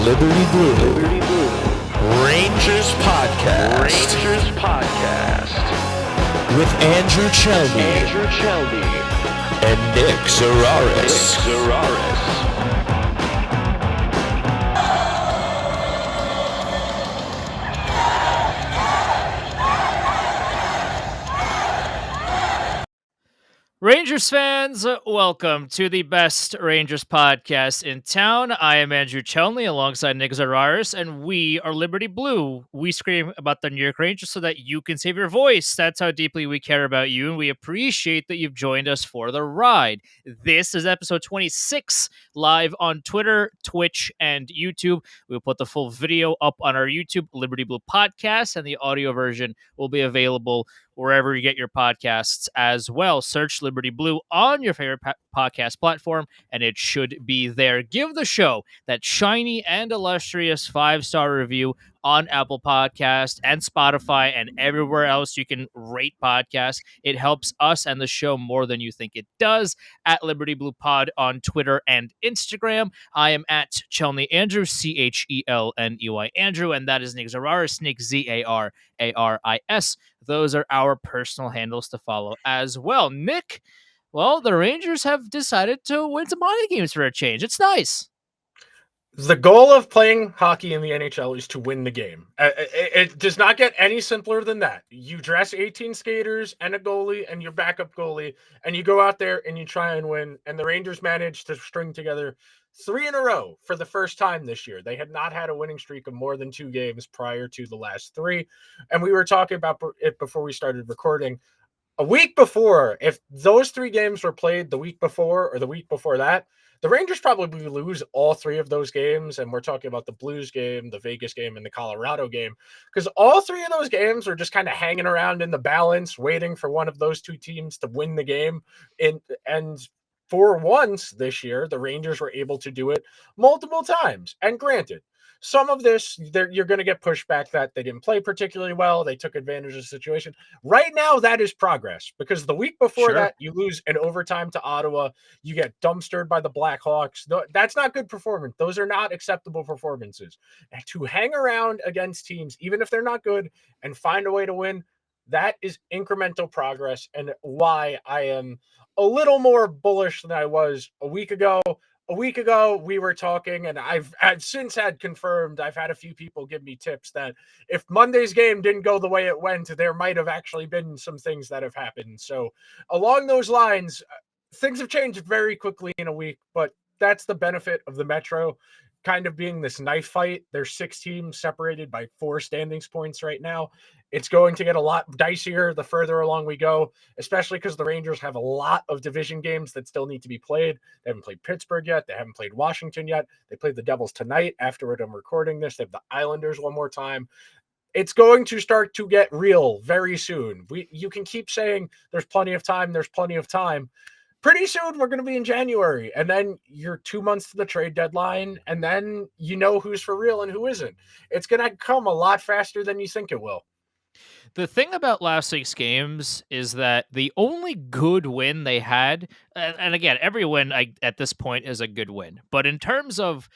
Liberty Blue Rangers Podcast. With Andrew Chelby and Nick Zararis. Rangers fans, welcome to the best Rangers podcast in town. I am Andrew Chelney alongside Nick Zararis, and we are Liberty Blue. We scream about the New York Rangers so that you can save your voice. That's how deeply we care about you, and we appreciate that you've joined us for the ride. This is episode 26, live on Twitter, Twitch, and YouTube. We'll put the full video up on our YouTube, Liberty Blue Podcast, and the audio version will be available wherever you get your podcasts as well. Search Liberty Blue on your favorite podcast platform, and it should be there. Give the show that shiny and illustrious 5-star review on Apple Podcast and Spotify and everywhere else you can rate podcasts. It helps us and the show more than you think it does. At Liberty Blue Pod on Twitter and Instagram. I am at Chelney Andrew, CHELNEY Andrew, and that is Nick Zararis, Nick ZARARIS. Those are our personal handles to follow as well. Nick, well, the Rangers have decided to win some hockey games for a change. It's nice. The goal of playing hockey in the NHL is to win the game. It does not get any simpler than that. You dress 18 skaters and a goalie and your backup goalie, and you go out there and you try and win. And the Rangers managed to string together 3 in a row for the first time this year. They had not had a winning streak of more than 2 games prior to the last 3. And we were talking about it before we started recording. A week before, if those 3 games were played the week before or the week before that, the Rangers probably lose all 3 of those games, and we're talking about the Blues game, the Vegas game, and the Colorado game, because all 3 of those games were just kind of hanging around in the balance, waiting for one of those 2 teams to win the game. And for once this year, the Rangers were able to do it multiple times. And granted, some of this, you're going to get pushback that they didn't play particularly well. They took advantage of the situation. Right now, that is progress, because the week before that, you lose in overtime to Ottawa. You get dumpstered by the Blackhawks. That's not good performance. Those are not acceptable performances. And to hang around against teams, even if they're not good, and find a way to win, that is incremental progress, and why I am a little more bullish than I was a week ago. A week ago, we were talking, and I've since had confirmed, I've had a few people give me tips that if Monday's game didn't go the way it went, there might have actually been some things that have happened. So along those lines, things have changed very quickly in a week, but that's the benefit of the Metro kind of being this knife fight. There's 6 teams separated by 4 standings points right now. It's going to get a lot dicier the further along we go, especially because the Rangers have a lot of division games that still need to be played. They haven't played Pittsburgh yet. They haven't played Washington yet. They played the Devils tonight after I'm recording this. They have the Islanders one more time. It's going to start to get real very soon. You can keep saying there's plenty of time. There's plenty of time. Pretty soon, we're going to be in January, and then you're 2 months to the trade deadline, and then you know who's for real and who isn't. It's going to come a lot faster than you think it will. The thing about last week's games is that the only good win they had, and again, every win at this point is a good win, but in terms of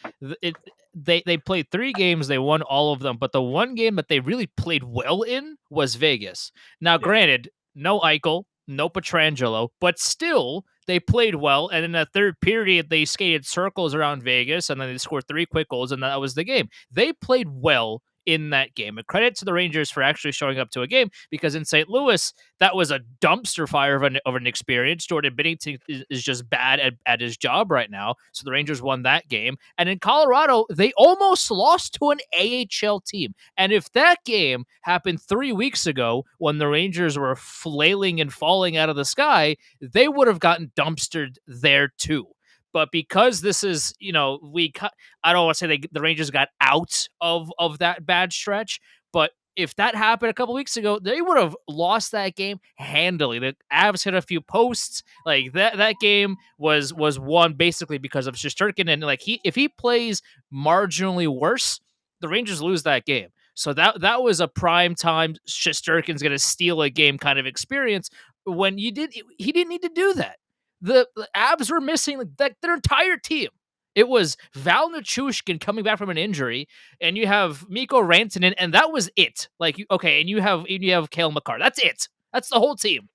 it, they played 3 games, they won all of them, but the one game that they really played well in was Vegas. Now, granted, no Eichel, no Pietrangelo, but still, they played well, and in the third period, they skated circles around Vegas, and then they scored 3 quick goals, and that was the game. They played well in that game. A credit to the Rangers for actually showing up to a game, because in St. Louis, that was a dumpster fire of an experience. Jordan Binnington is just bad at his job right now, so the Rangers won that game. And in Colorado, they almost lost to an AHL team. And if that game happened 3 weeks ago when the Rangers were flailing and falling out of the sky, they would have gotten dumpstered there too. But because this is, I don't want to say the Rangers got out of that bad stretch, but if that happened a couple weeks ago, they would have lost that game handily. The Avs hit a few posts. Like that game was won basically because of Shesterkin, and if he plays marginally worse, the Rangers lose that game. So that was a prime time Shesterkin's going to steal a game kind of experience when he didn't need to do that. The Avs were missing their entire team. It was Val Nichushkin coming back from an injury, and you have Mikko Rantanen, and that was it. Like, and you have Cale Makar. That's it. That's the whole team,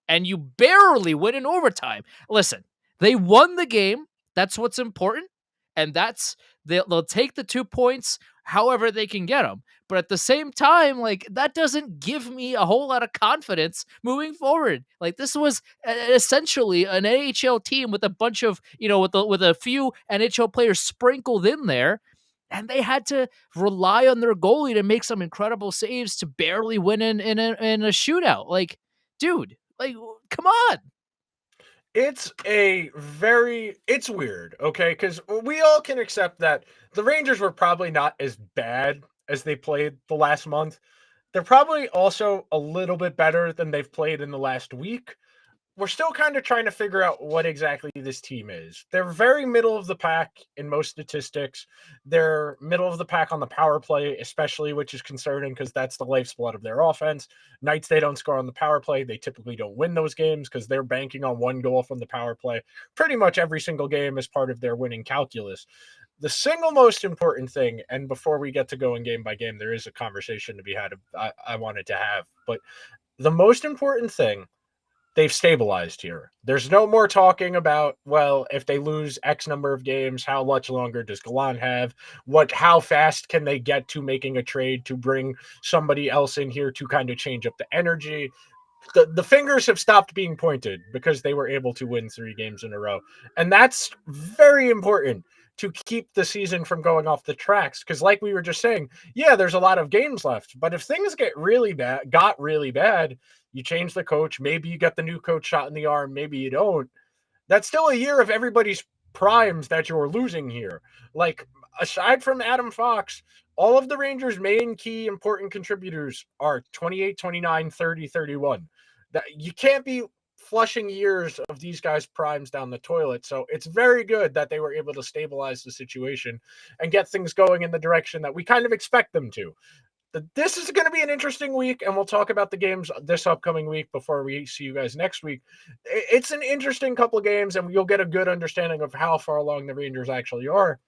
and you barely win in overtime. Listen, they won the game. That's what's important, and they'll take the 2 points however they can get them. But at the same time, like, that doesn't give me a whole lot of confidence moving forward. Like, this was essentially an NHL team with a bunch of, with a few NHL players sprinkled in there, and they had to rely on their goalie to make some incredible saves to barely win in a shootout. Like, dude, like, come on. It's weird, okay? Because we all can accept that the Rangers were probably not as bad as they played the last month. They're probably also a little bit better than they've played in the last week. We're still kind of trying to figure out what exactly this team is. They're very middle of the pack in most statistics. They're middle of the pack on the power play, especially, which is concerning because that's the lifeblood of their offense. Nights they don't score on the power play, they typically don't win those games because they're banking on 1 goal from the power play pretty much every single game as part of their winning calculus. The single most important thing, and before we get to going game by game, there is a conversation to be had I wanted to have, but the most important thing, they've stabilized here. There's no more talking about, well, if they lose X number of games, how much longer does Gallant have? How fast can they get to making a trade to bring somebody else in here to kind of change up the energy? The fingers have stopped being pointed because they were able to win 3 games in a row. And that's very important to keep the season from going off the tracks. Because like we were just saying, yeah, there's a lot of games left. But if things got really bad, you change the coach, maybe you get the new coach shot in the arm, maybe you don't. That's still a year of everybody's primes that you're losing here. Like, aside from Adam Fox, all of the Rangers' main key important contributors are 28, 29, 30, 31. That you can't be flushing years of these guys' primes down the toilet. So it's very good that they were able to stabilize the situation and get things going in the direction that we kind of expect them to. This is going to be an interesting week, and we'll talk about the games this upcoming week before we see you guys next week. It's an interesting couple of games, and you'll get a good understanding of how far along the Rangers actually are.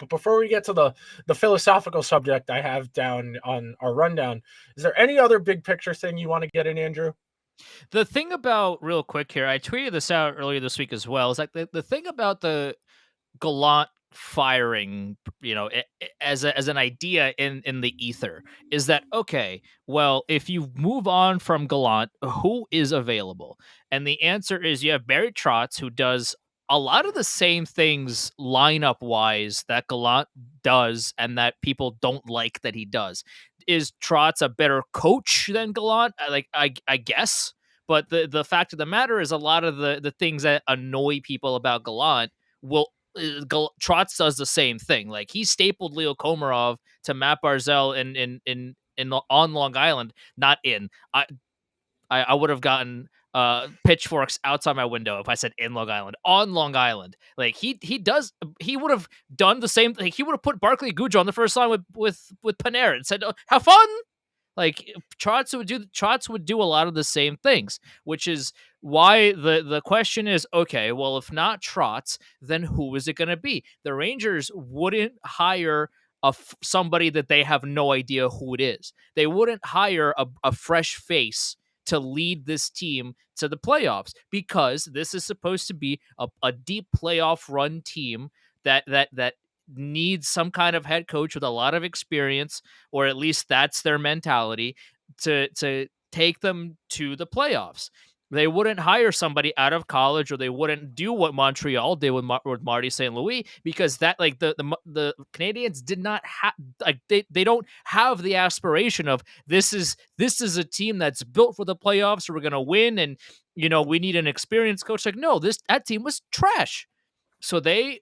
But before we get to the philosophical subject I have down on our rundown, is there any other big picture thing you want to get in, Andrew? The thing about, real quick here, I tweeted this out earlier this week as well, is like the thing about the Gallant firing, as an idea in the ether, is that, okay, well, if you move on from Gallant, who is available? And the answer is you have Barry Trotz, who does a lot of the same things lineup wise that Gallant does and that people don't like that he does. Is Trotz a better coach than Gallant? I guess. But the fact of the matter is, a lot of the things that annoy people about Gallant will Trotz does the same thing. Like, he stapled Leo Komarov to Matt Barzal on Long Island. Not in. I would have gotten pitchforks outside my window if I said in Long Island. On Long Island. Like, he would have done the same thing. He would have put Barclay Goodrow on the first line with Panarin and said, have fun. Like, Trotz would do a lot of the same things, which is why the question is, okay, well, if not Trotz, then who is it going to be? The Rangers wouldn't hire somebody that they have no idea who it is. They wouldn't hire a fresh face to lead this team to the playoffs, because this is supposed to be a deep playoff run team that needs some kind of head coach with a lot of experience, or at least that's their mentality, to take them to the playoffs. They wouldn't hire somebody out of college, or they wouldn't do what Montreal did with Marty St. Louis, because that, like, the Canadians did not have, like, they don't have the aspiration of this is a team that's built for the playoffs. We're gonna win, and we need an experienced coach. Like, no, that team was trash. So they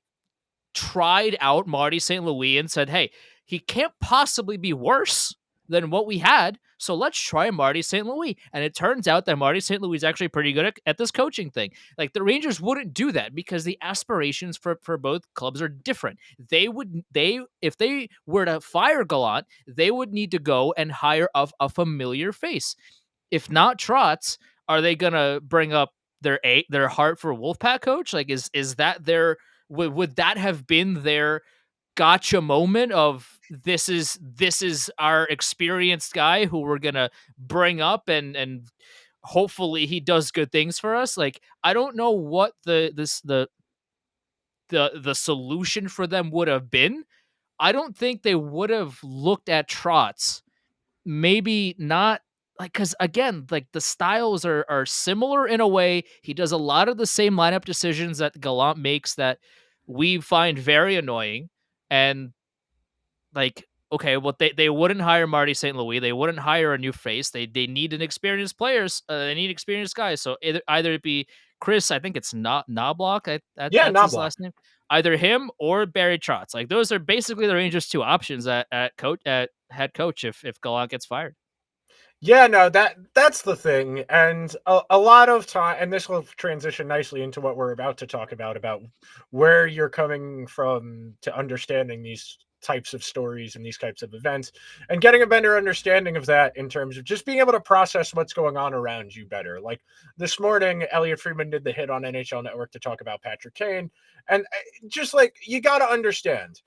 tried out Marty St. Louis and said, hey, he can't possibly be worse than what we had, so let's try Marty St. Louis. And it turns out that Marty St. Louis is actually pretty good at this coaching thing. Like, the Rangers wouldn't do that because the aspirations for both clubs are different. If they were to fire Gallant, they would need to go and hire a familiar face. If not Trotz, are they gonna bring up their Hartford Wolfpack coach? Like, is that their would that have been their gotcha moment of this is our experienced guy who we're gonna bring up and hopefully he does good things for us? Like, I don't know what the solution for them would have been. I don't think they would have looked at Trotz. Maybe not, like, because again, like, the styles are similar in a way. He does a lot of the same lineup decisions that Gallant makes that we find very annoying. And like, okay, well, they wouldn't hire Marty St. Louis. They wouldn't hire a new face. They need an experienced players. They need experienced guys. So either it be Chris, I think it's not Knobloch. Yeah, That's his Knobloch. last name. Either him or Barry Trotz. Like, those are basically the Rangers' two options at head coach if Gallant gets fired. Yeah, no, that's the thing. And a lot of time, and this will transition nicely into what we're about to talk about where you're coming from to understanding these types of stories and these types of events and getting a better understanding of that in terms of just being able to process what's going on around you better. Like this morning, Elliot Friedman did the hit on NHL Network to talk about Patrick Kane. And just like, you got to understand,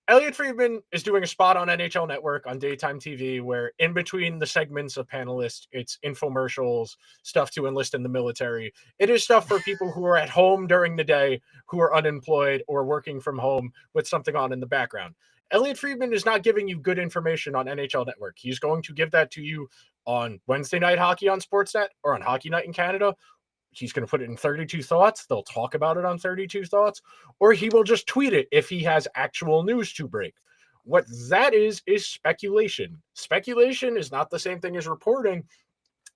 Elliot Friedman is doing a spot on NHL Network on daytime TV where in between the segments of panelists, it's infomercials, stuff to enlist in the military. It is stuff for people who are at home during the day, who are unemployed or working from home with something on in the background. Elliot Friedman is not giving you good information on NHL Network. He's going to give that to you on Wednesday Night Hockey on Sportsnet or on Hockey Night in Canada. He's going to put it in 32 Thoughts. They'll talk about it on 32 Thoughts, or he will just tweet it if he has actual news to break. What that is speculation. Speculation is not the same thing as reporting,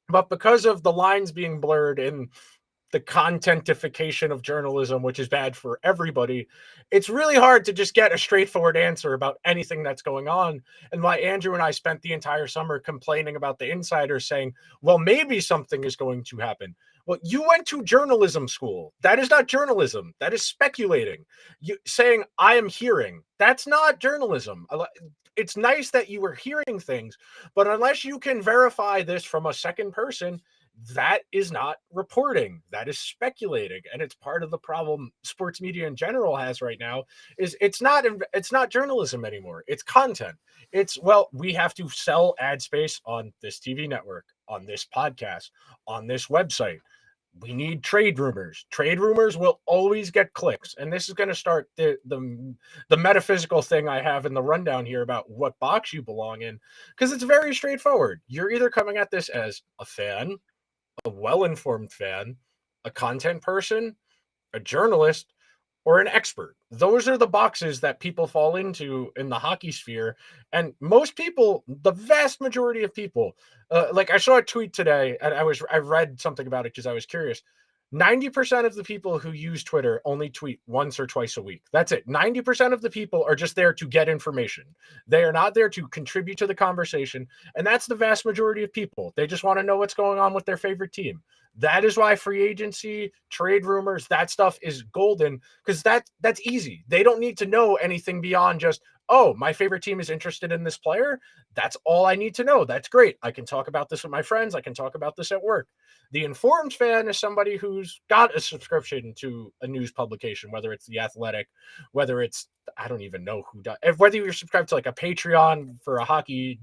but because of the lines being blurred in the contentification of journalism, which is bad for everybody, it's really hard to just get a straightforward answer about anything that's going on. And why Andrew and I spent the entire summer complaining about the insiders saying, well, maybe something is going to happen. Well, you went to journalism school. That is not journalism. That is speculating. You saying, I am hearing. That's not journalism. It's nice that you were hearing things, but unless you can verify this from a second person, that is not reporting. That is speculating. And it's part of the problem sports media in general has right now is it's not journalism anymore. It's content. It's, well, we have to sell ad space on this TV network, on this podcast, on this website. We need trade rumors. Trade rumors will always get clicks. And this is going to start the metaphysical thing I have in the rundown here about what box you belong in, because it's very straightforward. You're either coming at this as a fan, a well-informed fan, a content person, a journalist, or an expert. Those are the boxes that people fall into in the hockey sphere. And most people, the vast majority of people, like I saw a tweet today and I read something about it because I was curious. 90% of the people who use Twitter only tweet once or twice a week. That's it. 90% of the people are just there to get information. They are not there to contribute to the conversation. And that's the vast majority of people. They just want to know what's going on with their favorite team. That is why free agency, trade rumors, that stuff is golden, because that's easy. They don't need to know anything beyond just, oh, my favorite team is interested in this player. That's all I need to know. That's great. I can talk about this with my friends. I can talk about this at work. The informed fan is somebody who's got a subscription to a news publication, whether it's The Athletic, whether it's, I don't even know who does, whether you're subscribed to like a Patreon for a hockey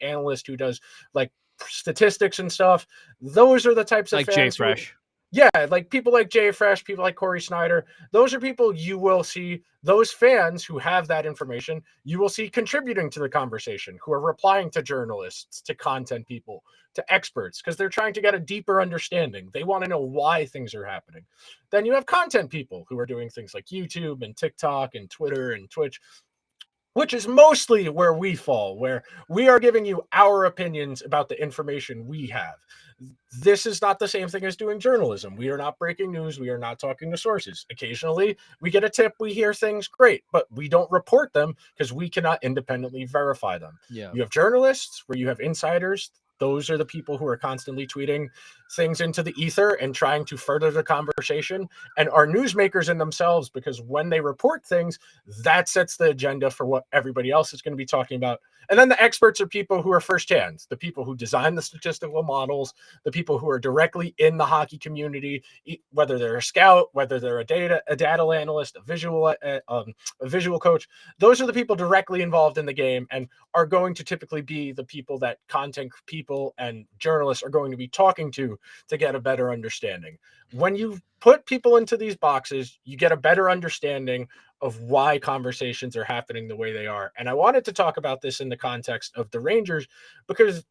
analyst who does like statistics and stuff. Those are the types of like fans. Jay Fresh. Yeah, like people like Jay Fresh, people like Corey Snyder. Those are people you will see, those fans who have that information, you will see contributing to the conversation, who are replying to journalists, to content people, to experts, because they're trying to get a deeper understanding. They want to know why things are happening. Then you have content people who are doing things like YouTube and TikTok and Twitter and Twitch, which is mostly where we fall, where we are giving you our opinions about the information we have. This is not the same thing as doing journalism. We are not breaking news. We are not talking to sources. Occasionally, we get a tip, we hear things, great, but we don't report them because we cannot independently verify them. Yeah. You have journalists where you have insiders. Those are the people who are constantly tweeting things into the ether and trying to further the conversation, and are newsmakers in themselves, because when they report things, that sets the agenda for what everybody else is going to be talking about. And then the experts are people who are firsthand, the people who design the statistical models, the people who are directly in the hockey community, whether they're a scout, whether they're a data analyst, a visual coach. Those are the people directly involved in the game and are going to typically be the people that content people and journalists are going to be talking to get a better understanding. When you put people into these boxes, you get a better understanding of why conversations are happening the way they are. And I wanted to talk about this in the context of the Rangers, because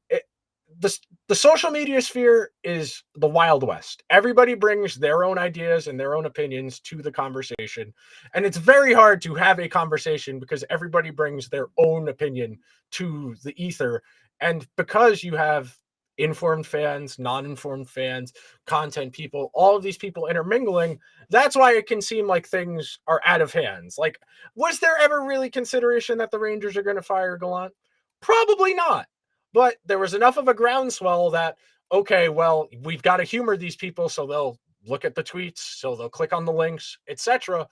the social media sphere is the Wild West. Everybody brings their own ideas and their own opinions to the conversation. And it's very hard to have a conversation because everybody brings their own opinion to the ether. And because you have informed fans, non-informed fans, content people, all of these people intermingling, that's why it can seem like things are out of hands. Like, was there ever really consideration that the Rangers are going to fire Gallant? Probably not. But there was enough of a groundswell that, okay, well, we've got to humor these people, so they'll look at the tweets, so they'll click on the links, etc.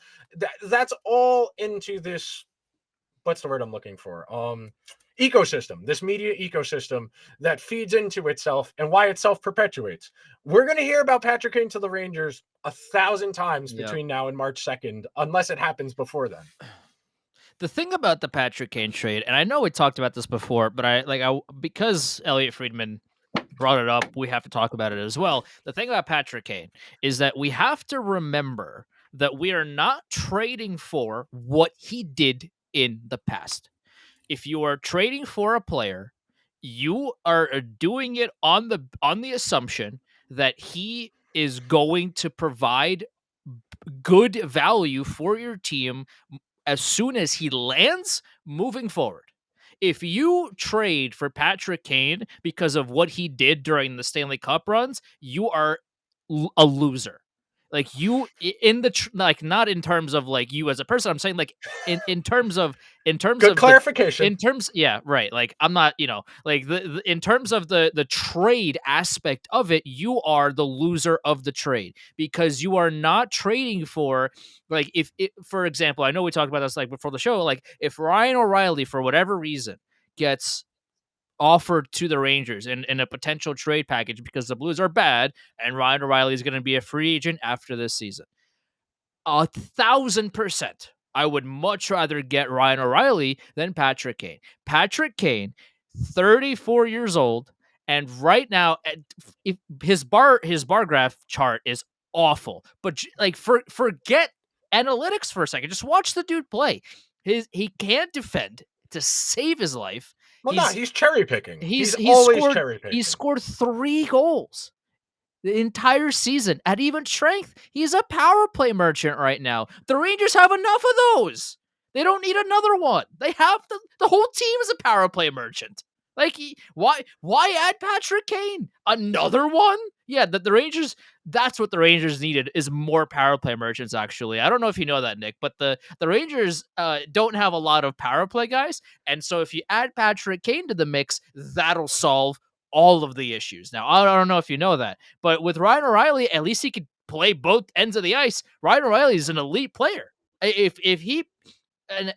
That's all into this, what's the word I'm looking for? Ecosystem, this media ecosystem that feeds into itself and why it self-perpetuates. We're going to hear about Patrick Kane to the Rangers 1,000 times between now and March 2nd, unless it happens before then. The thing about the Patrick Kane trade, and I know we talked about this before, but because Elliot Friedman brought it up, we have to talk about it as well. The thing about Patrick Kane is that we have to remember that we are not trading for what he did in the past. If you are trading for a player, you are doing it on the assumption that he is going to provide good value for your team as soon as he lands moving forward. If you trade for Patrick Kane because of what he did during the Stanley Cup runs, you are a loser. Like, you in the like, not in terms of like you as a person. I'm saying like in terms of good clarification. Yeah, right. Like, I'm not, like in terms of the trade aspect of it, you are the loser of the trade because you are not trading for, like, if for example, I know we talked about this like before the show, like if Ryan O'Reilly for whatever reason gets offered to the Rangers in a potential trade package because the Blues are bad and Ryan O'Reilly is going to be a free agent after this season, 1,000%, I would much rather get Ryan O'Reilly than Patrick Kane. Patrick Kane, 34 years old, and right now his bar graph chart is awful. But like, forget analytics for a second. Just watch the dude play. He can't defend to save his life. Well, he's cherry picking. He's always cherry picking. He scored 3 goals the entire season at even strength. He's a power play merchant right now. The Rangers have enough of those. They don't need another one. They have the whole team is a power play merchant. Like, why add Patrick Kane? Another one? Yeah, the Rangers, that's what the Rangers needed, is more power play merchants, actually. I don't know if you know that, Nick, but the Rangers don't have a lot of power play guys, and so if you add Patrick Kane to the mix, that'll solve all of the issues. Now, I don't know if you know that, but with Ryan O'Reilly, at least he could play both ends of the ice. Ryan O'Reilly is an elite player. If he,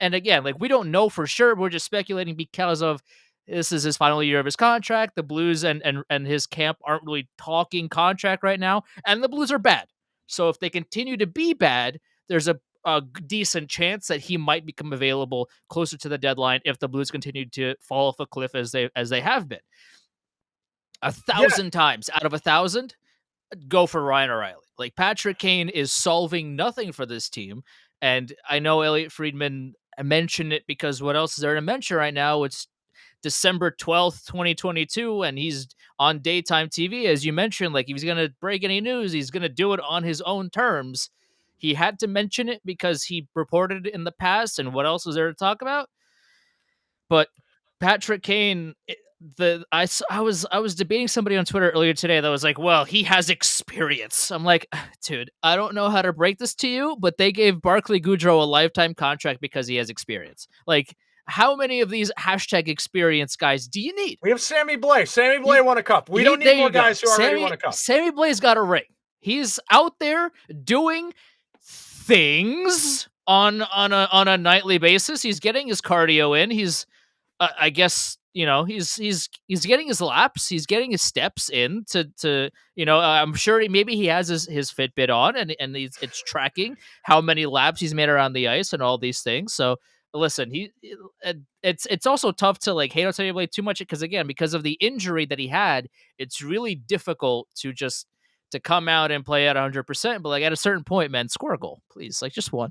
and again, like, we don't know for sure, we're just speculating because of this is his final year of his contract. The Blues and his camp aren't really talking contract right now, and the Blues are bad. So if they continue to be bad, there's a decent chance that he might become available closer to the deadline if the Blues continue to fall off a cliff as they have been. 1,000 times out of 1,000, go for Ryan O'Reilly. Like, Patrick Kane is solving nothing for this team, and I know Elliot Friedman mentioned it because what else is there to mention right now? It's December 12th, 2022, and he's on daytime TV, as you mentioned. Like, if he's going to break any news, he's going to do it on his own terms. He had to mention it because he reported it in the past, and what else is there to talk about? But Patrick Kane, I was debating somebody on Twitter earlier today that was like, well, he has experience. I'm like, dude, I don't know how to break this to you, but they gave Barclay Goodrow a lifetime contract because he has experience. Like, how many of these hashtag experience guys do you need? We have Sammy Blais. Sammy Blais won a cup. We don't need more guys who already won a cup. Sammy Blais got a ring. He's out there doing things on a nightly basis. He's getting his cardio in. He's I guess he's getting his laps, he's getting his steps in to I'm sure maybe he has his Fitbit on and it's tracking how many laps he's made around the ice and all these things. So listen, it's also tough to like hate on Sammy Blais too much because of the injury that he had. It's really difficult to come out and play at 100%, but like at a certain point, man, score a goal, please. Like just one.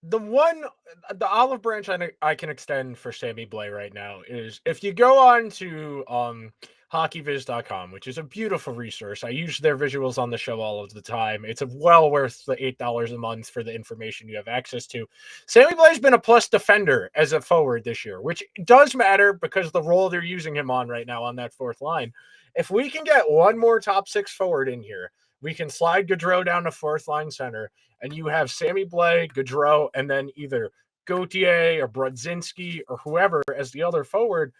The olive branch I can extend for Sammy Blais right now is if you go on to hockeyviz.com, which is a beautiful resource. I use their visuals on the show all of the time. It's well worth the $8 a month for the information you have access to. Sammy Blais has been a plus defender as a forward this year, which does matter because the role they're using him on right now on that fourth line. If we can get one more top six forward in here, we can slide Gaudreau down to fourth line center, and you have Sammy Blais, Gaudreau, and then either Gauthier or Brodzinski or whoever as the other forward.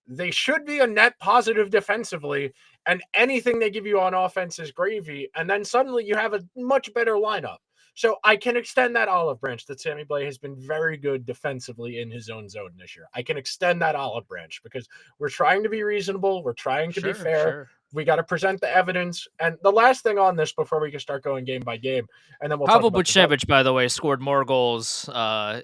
They should be a net positive defensively, and anything they give you on offense is gravy. And then suddenly you have a much better lineup. So I can extend that olive branch that Sammy Blais has been very good defensively in his own zone this year. I can extend that olive branch because we're trying to be reasonable. We're trying to be fair. Sure. We got to present the evidence. And the last thing on this before we can start going game by game, and then we'll Pavel talk about Buchnevich, by the way, scored more goals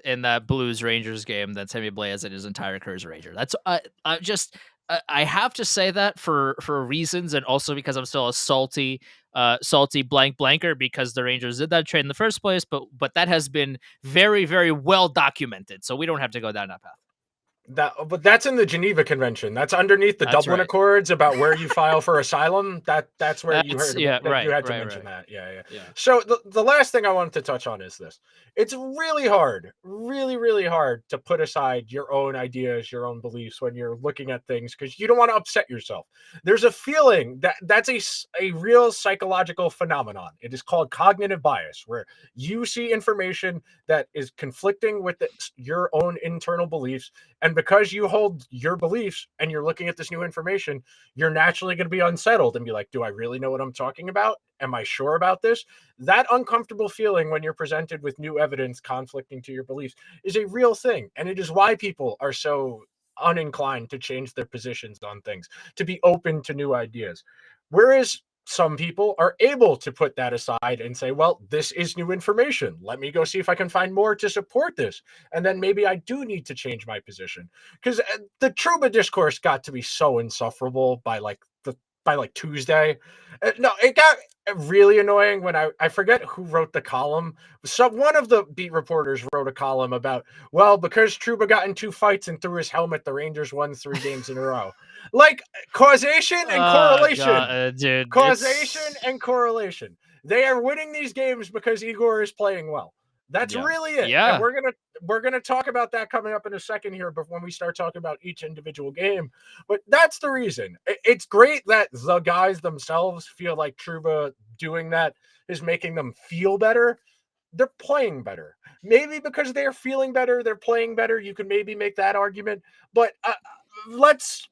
in that Blues-Rangers game than Sammy Blais has in his entire career as a Ranger. That's I have to say that for reasons, and also because I'm still a salty blanker because the Rangers did that trade in the first place, but that has been very, very well documented, so we don't have to go down that path. But that's in the Geneva Convention. That's underneath the Dublin Accords about where you file for asylum. That's where you heard. You had to mention that. Yeah. So the last thing I wanted to touch on is this. It's really hard, really hard to put aside your own ideas, your own beliefs when you're looking at things because you don't want to upset yourself. There's a feeling that's a real psychological phenomenon. It is called cognitive bias, where you see information that is conflicting with your own internal beliefs. And because you hold your beliefs and you're looking at this new information, you're naturally going to be unsettled and be like, do I really know what I'm talking about? Am I sure about this? That uncomfortable feeling when you're presented with new evidence conflicting to your beliefs is a real thing. And it is why people are so uninclined to change their positions on things, to be open to new ideas. Whereas some people are able to put that aside and say, well, this is new information. Let me go see if I can find more to support this. And then maybe I do need to change my position. Because the Trouba discourse got to be so insufferable by Tuesday. No, it got really annoying when I forget who wrote the column. So one of the beat reporters wrote a column about, well, because Trouba got in 2 fights and threw his helmet, the Rangers won 3 games in a row. Like causation and correlation. God, dude, causation and correlation. They are winning these games because Igor is playing well. That's really it. Yeah. And we're gonna talk about that coming up in a second here, but when we start talking about each individual game. But that's the reason. It's great that the guys themselves feel like Trouba doing that is making them feel better. They're playing better. Maybe because they're feeling better, they're playing better. You can maybe make that argument. But let's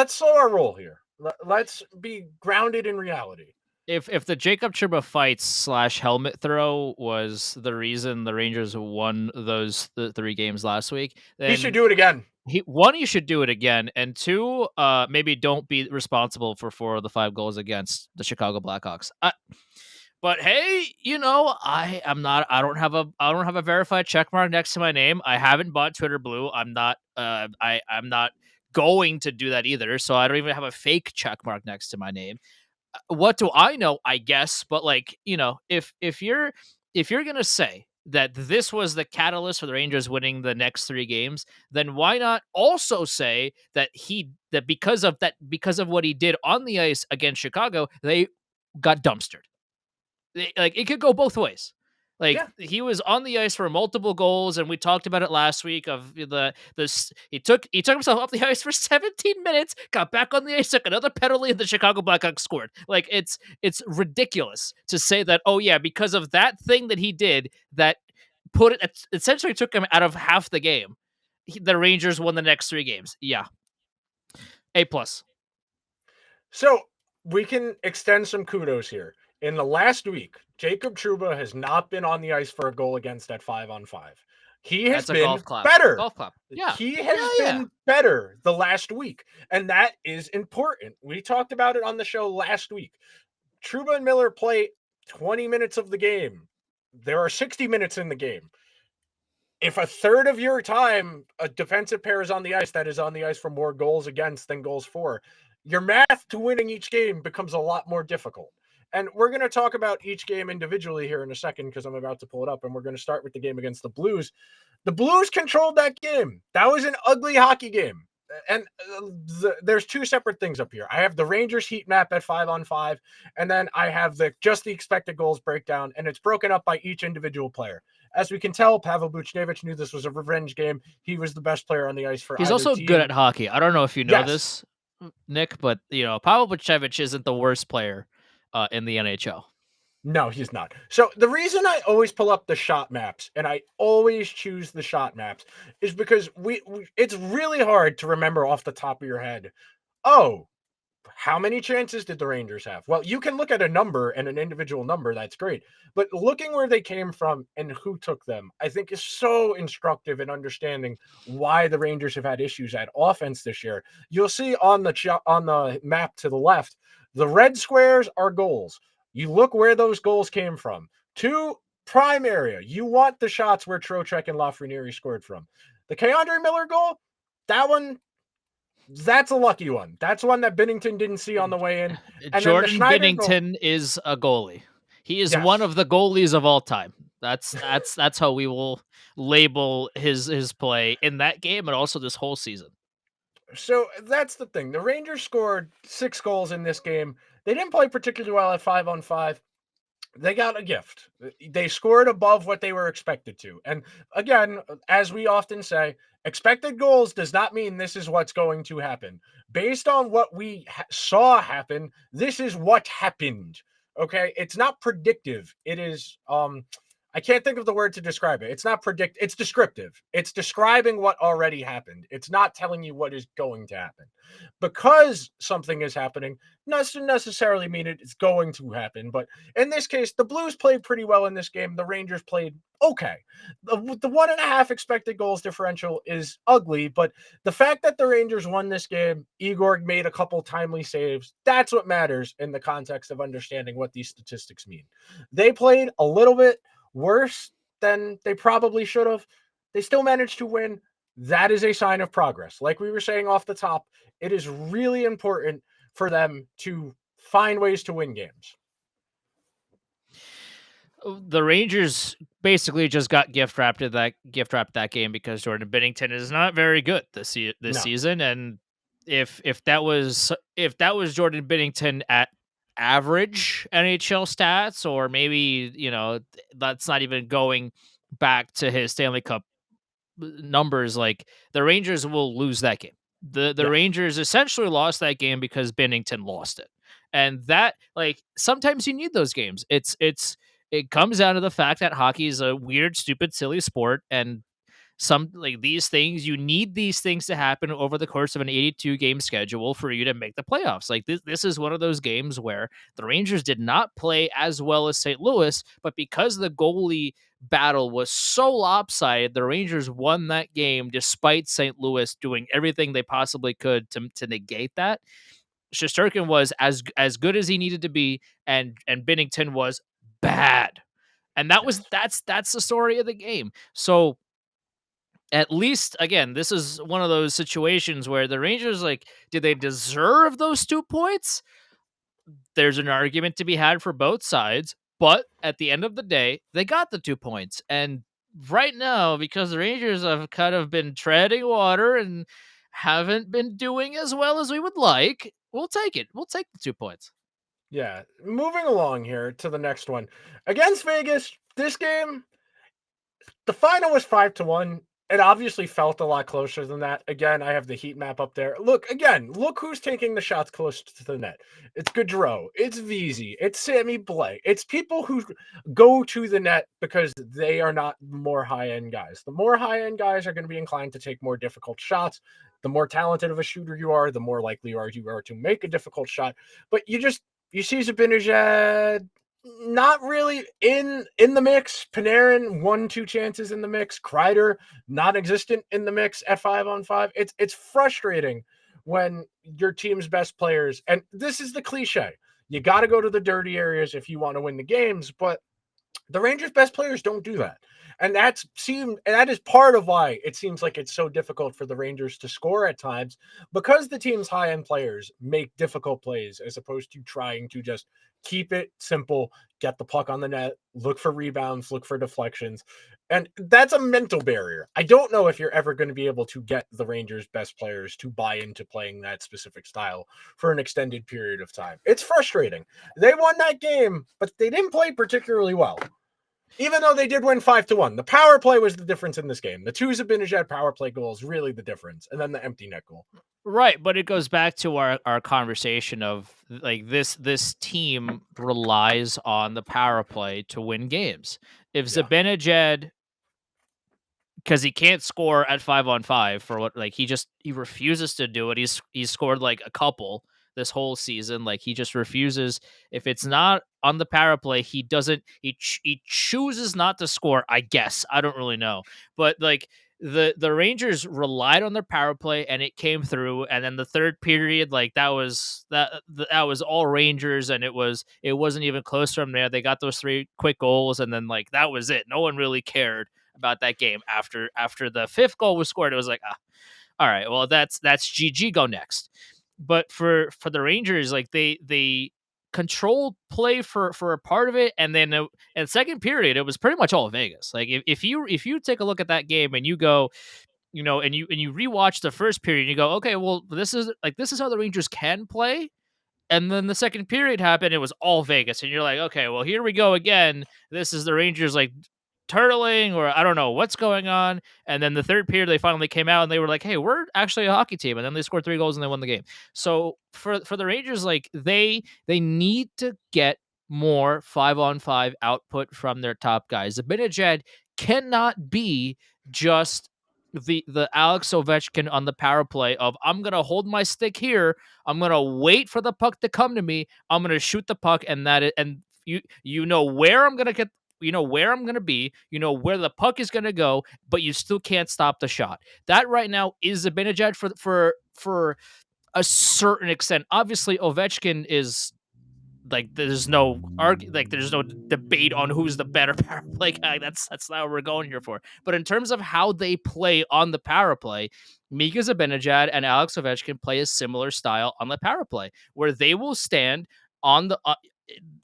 slow our roll here. Let's be grounded in reality. If the Jacob Trouba fights / helmet throw was the reason the Rangers won those 3 games last week, then he should do it again. He should do it again, and 2, maybe don't be responsible for 4 of the 5 goals against the Chicago Blackhawks. But hey, I don't have a verified check mark next to my name. I haven't bought Twitter Blue. I'm not going to do that either. So I don't even have a fake check mark next to my name. What do I know? I guess, but if you're gonna say that this was the catalyst for the Rangers winning the next 3 games, then why not also say that because of what he did on the ice against Chicago, they got dumpstered. It could go both ways. He was on the ice for multiple goals, and we talked about it last week. He took himself off the ice for 17 minutes, got back on the ice, took another penalty, and the Chicago Blackhawks scored. It's ridiculous to say that. Oh yeah, because of that thing that he did, that essentially took him out of half the game. the Rangers won the next 3 games. Yeah. A+. So we can extend some kudos here. In the last week, Jacob Trouba has not been on the ice for a goal against at 5-on-5. He has That's a golf been clap. better. Golf clap. Yeah. He has Yeah. been better the last week, and that is important. We talked about it on the show last week. Trouba and Miller play 20 minutes of the game. There are 60 minutes in the game. If a third of your time a defensive pair is on the ice that is on the ice for more goals against than goals for, your math to winning each game becomes a lot more difficult. And we're going to talk about each game individually here in a second because I'm about to pull it up, and we're going to start with the game against the Blues. The Blues controlled that game. That was an ugly hockey game. And there's 2 separate things up here. I have the Rangers heat map at 5-on-5, and then I have the expected goals breakdown, and it's broken up by each individual player. As we can tell, Pavel Buchnevich knew this was a revenge game. He was the best player on the ice for He's either also team. good at hockey. I don't know if you know Yes. this, Nick, but Pavel Buchnevich isn't the worst player in the NHL. No, he's not. So the reason I always pull up the shot maps and I always choose the shot maps is because it's really hard to remember off the top of your head. Oh, how many chances did the Rangers have? Well, you can look at a number and an individual number. That's great. But looking where they came from and who took them, I think is so instructive in understanding why the Rangers have had issues at offense this year. You'll see on the map to the left, the red squares are goals. You look where those goals came from. 2 prime area. You want the shots where Trocheck and Lafreniere scored from. The K'Andre Miller goal, that's a lucky one. That's one that Binnington didn't see on the way in. And Jordan then the Schneider Binnington is a goalie. He is Yes. one of the goalies of all time. That's how we will label his play in that game and also this whole season. So that's the thing. The Rangers scored 6 goals in this game. They didn't play particularly well at 5-on-5. They got a gift. They scored above what they were expected to. And again, as we often say, expected goals does not mean this is what's going to happen. Based on what we saw happen, this is what happened. Okay? It's not predictive. It is I can't think of the word to describe it. It's not it's descriptive. It's describing what already happened. It's not telling you what is going to happen. Because something is happening doesn't necessarily mean it's going to happen. But in this case, the Blues played pretty well in this game. The Rangers played okay. The 1.5 expected goals differential is ugly, but the fact that the Rangers won this game, Igor made a couple timely saves, that's what matters in the context of understanding what these statistics mean. They played a little bit worse than they probably should have. They still managed to win. That is a sign of progress. Like we were saying off the top, it is really important for them to find ways to win games. The Rangers basically just got gift wrapped that game because Jordan Binnington is not very good this season, and if that was Jordan Binnington at average NHL stats, or maybe that's not even going back to his Stanley Cup numbers, like the Rangers will lose that game. The Rangers essentially lost that game because Binnington lost it, and that sometimes you need those games. It comes down to the fact that hockey is a weird, stupid, silly sport, and you need these things to happen over the course of an 82 game schedule for you to make the playoffs. Like this is one of those games where the Rangers did not play as well as St. Louis, but because the goalie battle was so lopsided, the Rangers won that game despite St. Louis doing everything they possibly could to negate that. Shesterkin was as good as he needed to be, and Binnington was bad. And that's the story of the game. So at least, again, this is one of those situations where the Rangers, did they deserve those 2 points? There's an argument to be had for both sides, but at the end of the day, they got the 2 points. And right now, because the Rangers have kind of been treading water and haven't been doing as well as we would like, we'll take it. We'll take the 2 points. Yeah. Moving along here to the next one. Against Vegas, this game, the final was 5-1. it obviously felt a lot closer than that. Again, I have the heat map up there. Look who's taking the shots close to the net. It's Gaudreau, it's VZ, it's Sammy Blais. It's people who go to the net because they are not more high-end guys. The more high-end guys are going to be inclined to take more difficult shots. The more talented of a shooter you are, the more likely you are to make a difficult shot. But you see Zibanejad not really in the mix. Panarin 1-2 chances in the mix. Kreider non-existent in the mix at 5-on-5. It's frustrating when your team's best players, and this is the cliche, you got to go to the dirty areas if you want to win the games, but the Rangers' best players don't do that. And that is part of why it seems like it's so difficult for the Rangers to score at times, because the team's high-end players make difficult plays as opposed to trying to just keep it simple, get the puck on the net, look for rebounds, look for deflections. And that's a mental barrier. I don't know if you're ever going to be able to get the Rangers' best players to buy into playing that specific style for an extended period of time. It's frustrating. They won that game, but they didn't play particularly well. Even though they did win 5-1, the power play was the difference in this game. The two Zibanejad power play goals, really the difference, and then the empty net goal. Right, but it goes back to our conversation of like this team relies on the power play to win games. If Zibanejad, because he can't score at 5-on-5 for what, like he refuses to do it. He's scored like a couple this whole season. Like he just refuses. If it's not on the power play, he doesn't. He chooses not to score. I guess I don't really know, but like the Rangers relied on their power play and it came through. And then the third period, like that was all Rangers, and it wasn't even close from there. They got those 3 quick goals, and then like that was it. No one really cared about that game after the 5th goal was scored. It was like, all right, well that's GG, go next. But for the Rangers, like they controlled play for a part of it, and then in second period it was pretty much all Vegas. Like if you take a look at that game and you go, and you rewatch the first period and you go, okay, well this is how the Rangers can play. And then the second period happened, it was all Vegas, and you're like, okay, well here we go again. This is the Rangers like turtling, or I don't know what's going on. And then the third period, they finally came out and they were like, hey, we're actually a hockey team. And then they scored 3 goals and they won the game. So for the Rangers, like they need to get more 5-on-5 output from their top guys. Zibanejad cannot be just the Alex Ovechkin on the power play of, I'm going to hold my stick here. I'm going to wait for the puck to come to me. I'm going to shoot the puck, and you know where I'm going to get, where I'm going to be, where the puck is going to go, but you still can't stop the shot. That right now is Zibanejad for a certain extent. Obviously, Ovechkin is like there's no debate on who's the better power play guy. That's not what we're going here for. But in terms of how they play on the power play, Mika Zibanejad and Alex Ovechkin play a similar style on the power play, where they will stand on the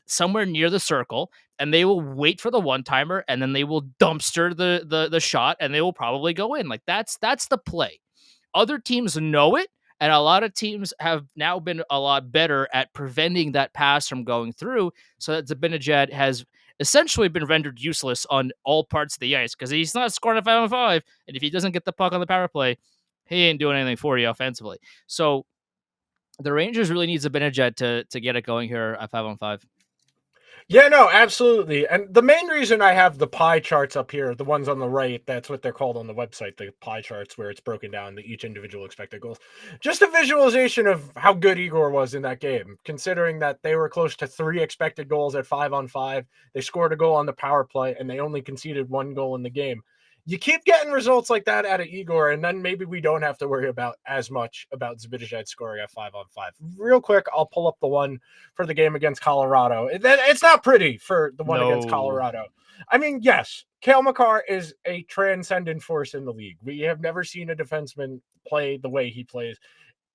somewhere near the circle, and they will wait for the one-timer, and then they will dumpster the shot, and they will probably go in. Like that's the play. Other teams know it, and a lot of teams have now been a lot better at preventing that pass from going through, so that Zibanejad has essentially been rendered useless on all parts of the ice, because he's not scoring a 5-on-5, and if he doesn't get the puck on the power play, he ain't doing anything for you offensively. So the Rangers really need Zibanejad to get it going here at 5-on-5. Yeah, no, absolutely. And the main reason I have the pie charts up here, the ones on the right, that's what they're called on the website, the pie charts, where it's broken down to each individual expected goals. Just a visualization of how good Igor was in that game, considering that they were close to 3 expected goals at 5-on-5. They scored a goal on the power play, and they only conceded 1 goal in the game. You keep getting results like that out of Igor, and then maybe we don't have to worry about as much about Zibanejad scoring at 5-on-5. Real quick, I'll pull up the one for the game against Colorado. It's not pretty for the one against Colorado. I mean, yes, Cale Makar is a transcendent force in the league. We have never seen a defenseman play the way he plays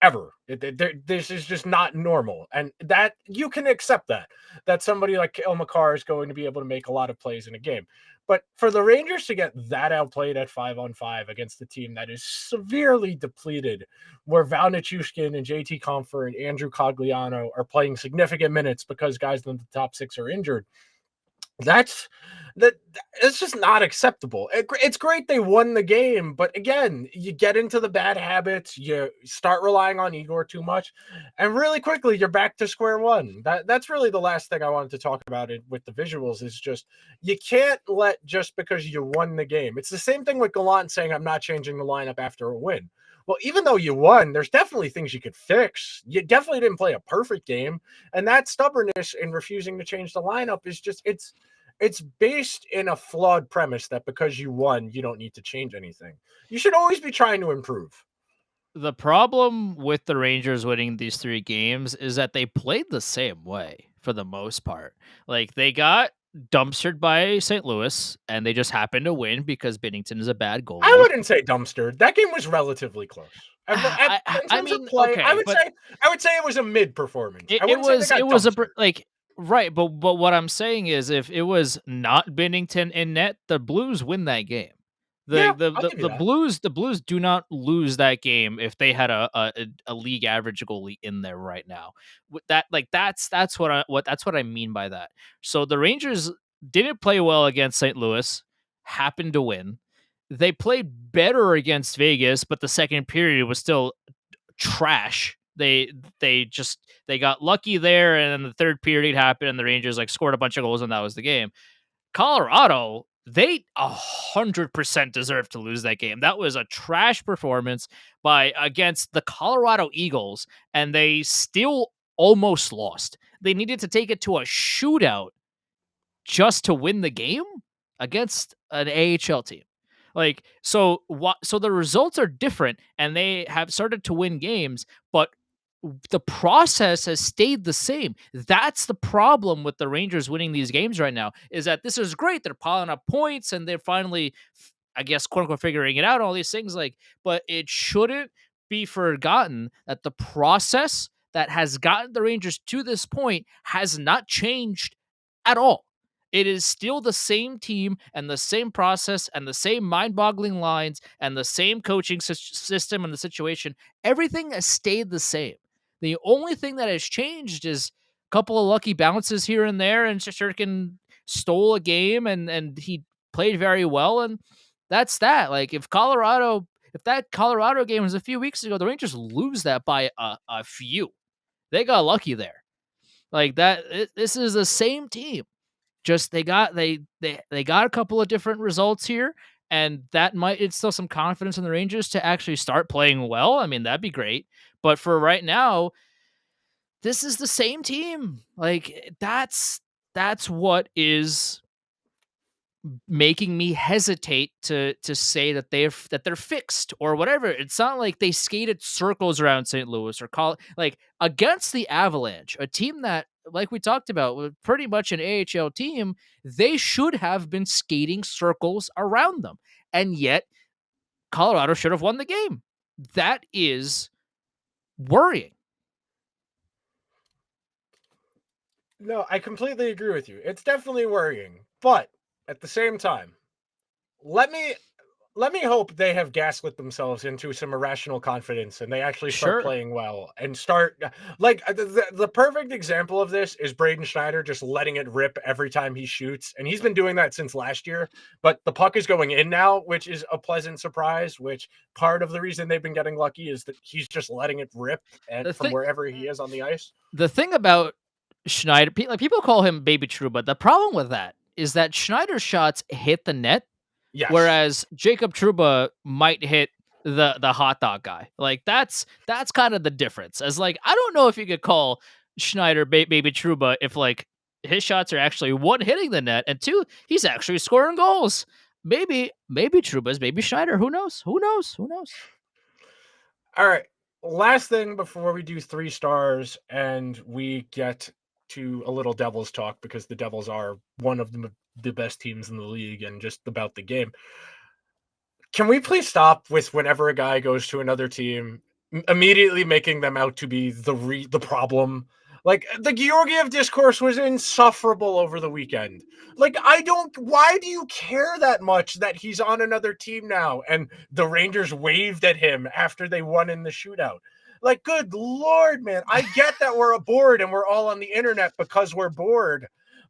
ever. This is just not normal, and that you can accept that somebody like Cale Makar is going to be able to make a lot of plays in a game. But for the Rangers to get that outplayed at 5-on-5 against a team that is severely depleted, where Val Nichushkin and JT Compher and Andrew Cogliano are playing significant minutes because guys in the top 6 are injured, That's that it's just not acceptable. It's great they won the game, but again, you get into the bad habits, you start relying on Igor too much, and really quickly you're back to square one. That's really the last thing I wanted to talk about it with the visuals is just you can't let just because you won the game. It's the same thing with Gallant saying I'm not changing the lineup after a win. Well, even though you won, there's definitely things you could fix. You definitely didn't play a perfect game, and that stubbornness in refusing to change the lineup is just it's based in a flawed premise that because you won, you don't need to change anything. You should always be trying to improve. The problem with the Rangers winning these 3 games is that they played the same way for the most part. Like, they got dumpstered by St. Louis, and they just happened to win because Binnington is a bad I goalie. wouldn't say dumpster. That game was relatively close. In terms of play, okay, but I would say it was a mid performance. I it wouldn't say they was got it was a dumpstered. like right, but what I'm saying is if it was not Binnington in net, the Blues win that game. Yeah, I'll give you that. The Blues do not lose that game if they had a league average goalie in there right now. With that that's what I mean by that. So the Rangers didn't play well against St. Louis, happened to win. They played better against Vegas, but the second period was still trash. They got lucky there, and then the third period happened, and the Rangers scored a bunch of goals, and that was the game. Colorado, they 100% deserved to lose that game. That was a trash performance by against the Colorado Eagles, and they still almost lost. They needed to take it to a shootout just to win the game against an AHL team. So the results are different and they have started to win games, but the process has stayed the same. That's the problem with the Rangers winning these games right now is that this is great. They're piling up points and they're finally, I guess, quote unquote, figuring it out, all these things but it shouldn't be forgotten that the process that has gotten the Rangers to this point has not changed at all. It is still the same team and the same process and the same mind-boggling lines and the same coaching system and the situation. Everything has stayed the same. The only thing that has changed is a couple of lucky bounces here and there, and Shesterkin stole a game and he played very well, and that's that. If that Colorado game was a few weeks ago, the Rangers lose that by a few. They got lucky there. This is the same team. Just they got a couple of different results here, and that might instill some confidence in the Rangers to actually start playing well. I mean, that'd be great. But for right now, this is the same team. That's what is making me hesitate to say that they're fixed or whatever. It's not like they skated circles around St. Louis or against the Avalanche, a team that, like we talked about, was pretty much an AHL team. They should have been skating circles around them, and yet Colorado should have won the game. That is worrying. No, I completely agree with you. It's definitely worrying, but at the same time, let me hope they have gaslit themselves into some irrational confidence and they actually start playing well and start the perfect example of this is Braden Schneider just letting it rip every time he shoots. And he's been doing that since last year, but the puck is going in now, which is a pleasant surprise, which part of the reason they've been getting lucky is that he's just letting it rip from wherever he is on the ice. The thing about Schneider, people call him Baby Trouba. The problem with that is that Schneider's shots hit the net, yes, whereas Jacob Trouba might hit the hot dog guy. That's kind of the difference. As I don't know if you could call Schneider Baby Trouba if his shots are actually one hitting the net and two he's actually scoring goals. Maybe Trouba's Baby Schneider. Who knows? Who knows? Who knows? All right. Last thing before we do 3 stars and we get to a little Devils talk, because the Devils are one of the best teams in the league and just about the game. Can we please stop with whenever a guy goes to another team, immediately making them out to be the problem? The Georgiev discourse was insufferable over the weekend. Why do you care that much that he's on another team now and the Rangers waved at him after they won in the shootout? Good Lord, man. I get that we're bored and we're all on the internet because we're bored.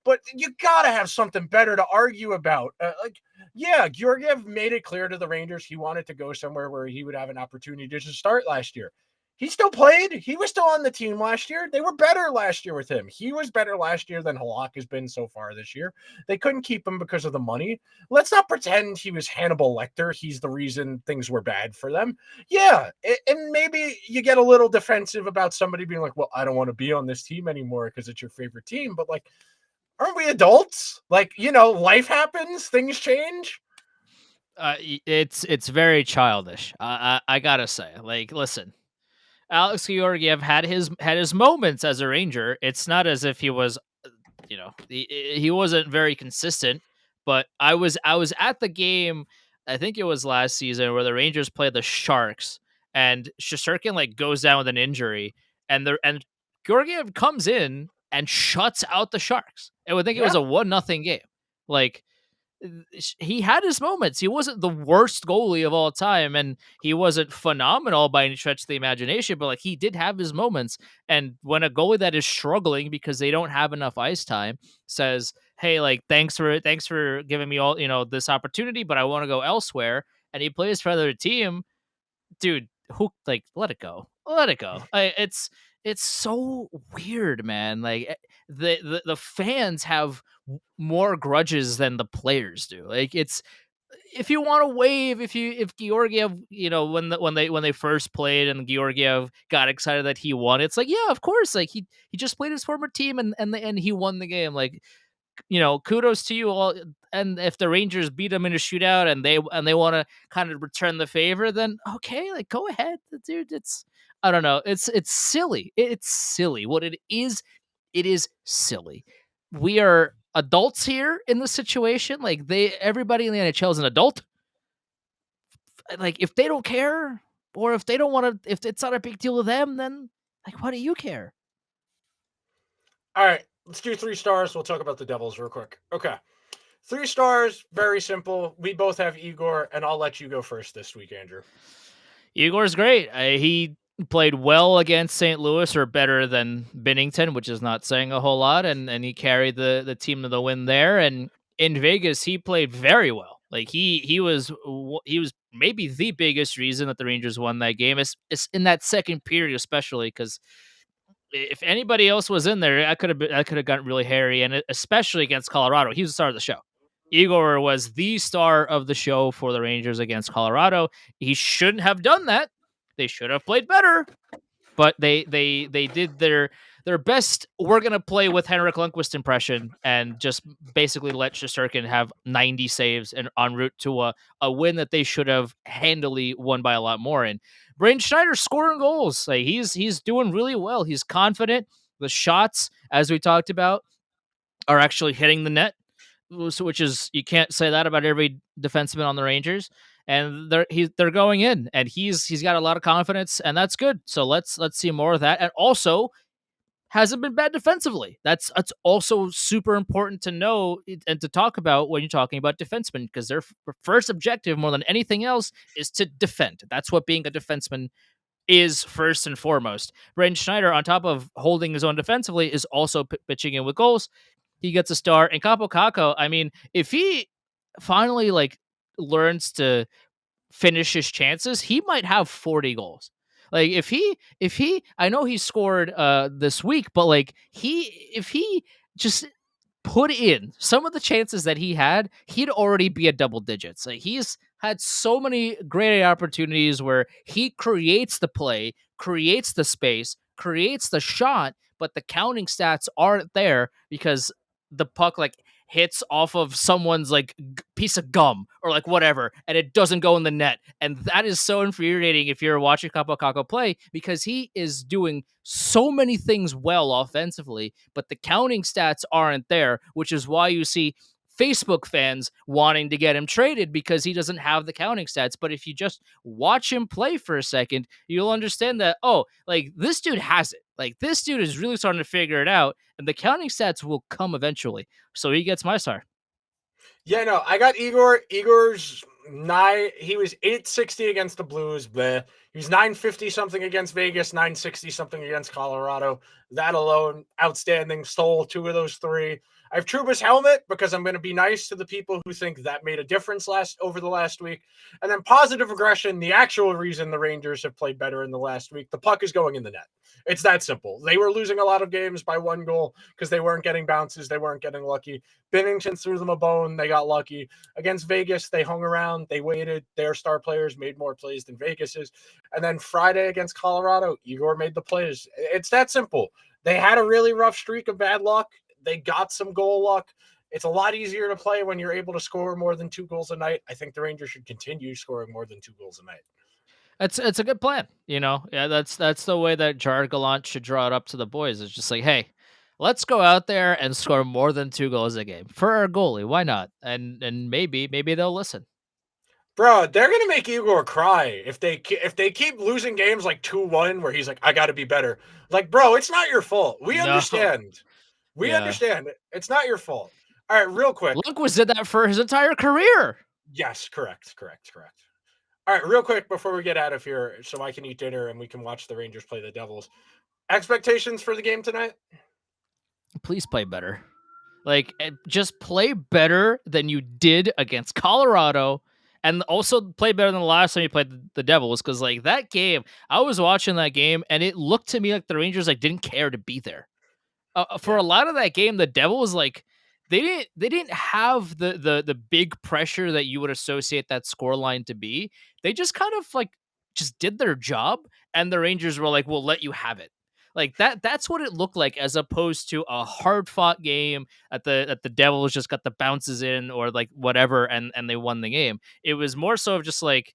but you gotta have something better to argue about. Yeah, Georgiev made it clear to the Rangers he wanted to go somewhere where he would have an opportunity to start last year. He still played. He was still on the team last year. They were better last year with him. He was better last year than Halak has been so far this year. They couldn't keep him because of the money. Let's not pretend he was Hannibal Lecter. He's the reason things were bad for them. Yeah, and maybe you get a little defensive about somebody being like, well, I don't want to be on this team anymore because it's your favorite team. But like, aren't we adults? Like, life happens, things change. It's very childish. I gotta say, like, listen, Alex Georgiev had his moments as a Ranger. It's not as if he was, he wasn't very consistent. But I was at the game. I think it was last season where the Rangers played the Sharks, and Shesterkin like goes down with an injury, and Georgiev comes in and shuts out the Sharks. And I think it was a 1-0 game. Like, he had his moments. He wasn't the worst goalie of all time, and he wasn't phenomenal by any stretch of the imagination, but like, he did have his moments. And when a goalie that is struggling because they don't have enough ice time says, hey, like, thanks for giving me all, this opportunity, but I want to go elsewhere, and he plays for another team, dude, who, like, let it go. It's so weird, man. Like, the fans have more grudges than the players do. Like, it's, if you want to wave, if Georgiev, when they first played and Georgiev got excited that he won, it's like, yeah, of course, like, he just played his former team and he won the game. Like, kudos to you all. And if the Rangers beat them in a shootout and they want to kind of return the favor, then okay, like, go ahead, dude. It's, I don't know. It's silly. It's silly. What it is silly. We are adults here in the situation. Like, everybody in the NHL is an adult. Like, if they don't care, or if they don't want to, if it's not a big deal to them, then like, why do you care? All right, let's do 3 stars. We'll talk about the Devils real quick. Okay. 3 stars, very simple. We both have Igor, and I'll let you go first this week, Andrew. Igor's great. He played well against St. Louis, or better than Binnington, which is not saying a whole lot, and he carried the team to the win there. And in Vegas, he played very well. Like, he was maybe the biggest reason that the Rangers won that game. It's in that second period, especially because if anybody else was in there, I could have gotten really hairy, and especially against Colorado, he was the star of the show. Igor was the star of the show for the Rangers against Colorado. He shouldn't have done that. They should have played better, but they did their best. We're gonna play with Henrik Lundqvist impression and just basically let Shesterkin have 90 saves and en route to a win that they should have handily won by a lot more. And Braden Schneider scoring goals. Like, he's doing really well. He's confident. The shots, as we talked about, are actually hitting the net, which is, you can't say that about every defenseman on the Rangers. And they're going in, and he's got a lot of confidence, and that's good. So let's see more of that. And also, hasn't been bad defensively. That's also super important to know and to talk about when you're talking about defensemen, because their first objective, more than anything else, is to defend. That's what being a defenseman is, first and foremost. Braden Schneider, on top of holding his own defensively, is also pitching in with goals. He gets a star. And Capo Caco, I mean, if he finally like learns to finish his chances, he might have 40 goals. Like, if he I know he scored this week, but like, if he just put in some of the chances that he had, he'd already be at double digits. Like, he's had so many great opportunities where he creates the play, creates the space, creates the shot, but the counting stats aren't there because the puck like hits off of someone's like piece of gum or like whatever, and it doesn't go in the net. And that is so infuriating if you're watching Capo Caco play, because he is doing so many things well offensively, but the counting stats aren't there, which is why you see Facebook fans wanting to get him traded, because he doesn't have the counting stats. But if you just watch him play for a second, you'll understand that, oh, like, this dude has it. Like, this dude is really starting to figure it out, and the counting stats will come eventually. So he gets my star. Yeah, no, I got Igor. Igor's he was 860 against the Blues. Bleh. He was 950 something against Vegas, 960 something against Colorado. That alone, outstanding. Stole 2 of those 3. I have Truba's helmet because I'm going to be nice to the people who think that made a difference over the last week. And then positive aggression, the actual reason the Rangers have played better in the last week, the puck is going in the net. It's that simple. They were losing a lot of games by 1 goal because they weren't getting bounces. They weren't getting lucky. Binnington threw them a bone. They got lucky. Against Vegas, they hung around. They waited. Their star players made more plays than Vegas's. And then Friday against Colorado, Igor made the plays. It's that simple. They had a really rough streak of bad luck. They got some goal luck. It's a lot easier to play when you're able to score more than 2 goals a night. I think the Rangers should continue scoring more than 2 goals a night. It's a good plan, Yeah, that's the way that Jared Gallant should draw it up to the boys. It's just like, hey, let's go out there and score more than 2 goals a game for our goalie. Why not? And maybe they'll listen. Bro, they're gonna make Igor cry if they keep losing games like 2-1 where he's like, I got to be better. Like, bro, it's not your fault. We understand. We understand. It's not your fault. All right, real quick. Lundqvist did that for his entire career. Yes, correct. All right, real quick before we get out of here, so I can eat dinner and we can watch the Rangers play the Devils. Expectations for the game tonight? Please play better. Like, just play better than you did against Colorado, and also play better than the last time you played the Devils. Because like that game, I was watching that game, and it looked to me like the Rangers like didn't care to be there. For a lot of that game, the Devils like they didn't have the big pressure that you would associate that scoreline to be. They just kind of like just did their job, and the Rangers were like, "We'll let you have it." Like that's what it looked like, as opposed to a hard fought game at the Devils just got the bounces in or like whatever, and they won the game. It was more so of just like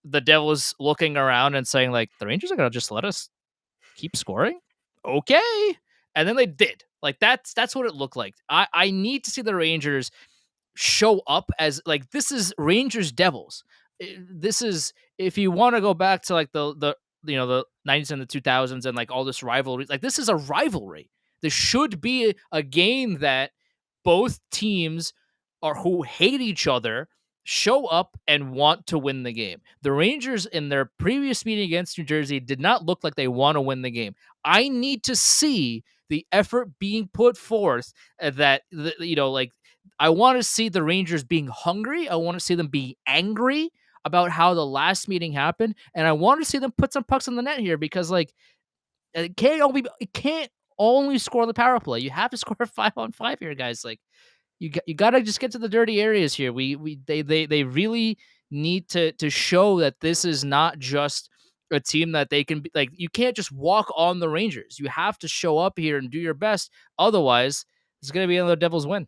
the Devils looking around and saying like, the Rangers are gonna just let us keep scoring, okay. And then they did. Like that's what it looked like. I need to see the Rangers show up as like, this is Rangers Devils. This is, if you want to go back to like the the 90s and the 2000s and like all this rivalry, like this is a rivalry. This should be a game that both teams are who hate each other show up and want to win the game. The Rangers in their previous meeting against New Jersey did not look like they want to win the game. I need to see the effort being put forth, that like I want to see the Rangers being hungry. I want to see them be angry about how the last meeting happened, and I want to see them put some pucks in the net here, because like it can't only score the power play. You have to score 5-on-5 here, guys. Like you got to just get to the dirty areas here. They really need to show that this is not just a team that they can be like. You can't just walk on the Rangers. You have to show up here and do your best. Otherwise, it's going to be another Devils win.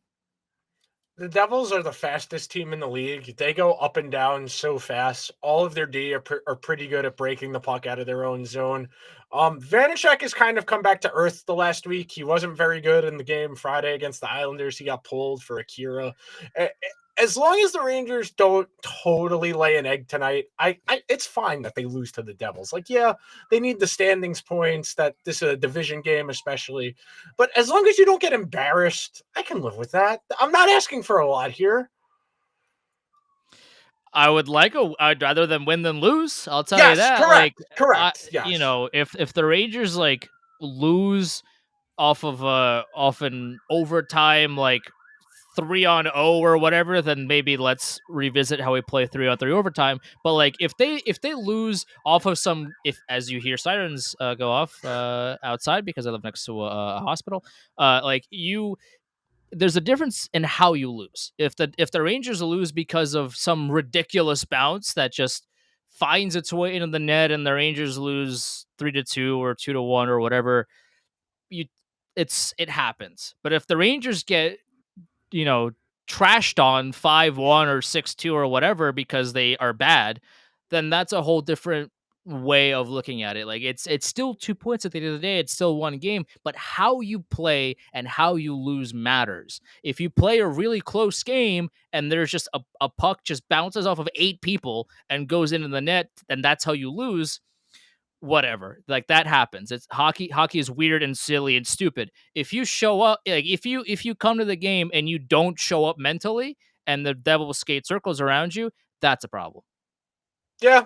The Devils are the fastest team in the league. They go up and down so fast. All of their D are pretty good at breaking the puck out of their own zone. Vanacek has kind of come back to earth the last week. He wasn't very good in the game Friday against the Islanders. He got pulled for Akira. As long as the Rangers don't totally lay an egg tonight, it's fine that they lose to the Devils. Like, yeah, they need the standings points, that this is a division game especially. But as long as you don't get embarrassed, I can live with that. I'm not asking for a lot here. I'd rather them win than lose. I'll tell you that. Correct. Yes. If the Rangers like lose off of an overtime, like 3-0 or whatever, then maybe let's revisit how we play 3-on-3 overtime. But like if they lose off of some, if as you hear sirens go off outside because I live next to a hospital, there's a difference in how you lose. If the Rangers lose because of some ridiculous bounce that just finds its way into the net and the Rangers lose 3-2 or 2-1 or whatever, it happens. But if the Rangers get trashed on 5-1 or 6-2 or whatever because they are bad, then that's a whole different way of looking at it. Like it's still 2 points at the end of the day. It's still one game, but how you play and how you lose matters. If you play a really close game and there's just a puck just bounces off of 8 people and goes into the net, and that's how you lose, whatever. Like that happens. It's hockey. Hockey is weird and silly and stupid. If you show up, like if you come to the game and you don't show up mentally and the Devils skate circles around you, that's a problem. Yeah.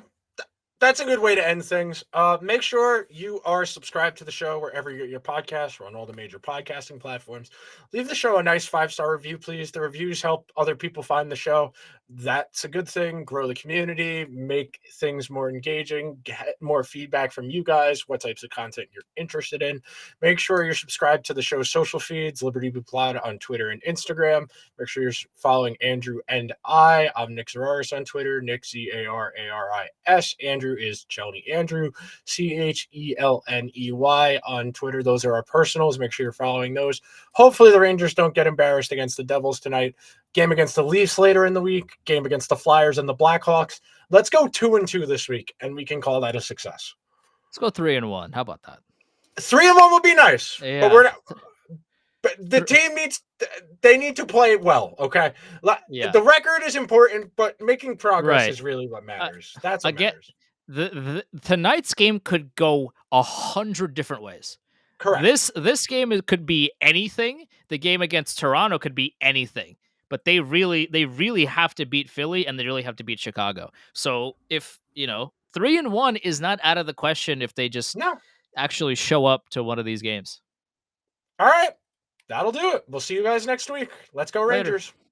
That's a good way to end things. Make sure you are subscribed to the show wherever you get your podcasts. We're on all the major podcasting platforms. Leave the show a nice 5-star review, please. The reviews help other people find the show. That's a good thing. Grow the community, make things more engaging, get more feedback from you guys, what types of content you're interested in. Make sure you're subscribed to the show's social feeds, Liberty Be Plot on Twitter and Instagram. Make sure you're following Andrew and I. I'm Nick Zararis on Twitter, Nick Zararis. Andrew is Chelney Andrew, Chelney on Twitter. Those are our personals. Make sure you're following those. Hopefully the Rangers don't get embarrassed against the Devils tonight. Game against the Leafs later in the week. Game against the Flyers and the Blackhawks. Let's go 2-2 this week, and we can call that a success. Let's go 3-1. How about that? 3-1 would be nice, Yeah. but we're not. But the team they need to play well, okay? Yeah. The record is important, but making progress is really what matters. That's what matters. Tonight's game could go 100 different ways. Correct. This game could be anything. The game against Toronto could be anything. But they really have to beat Philly, and they really have to beat Chicago. So if 3-1 is not out of the question if they just actually show up to one of these games. All right. That'll do it. We'll see you guys next week. Let's go Rangers. Later.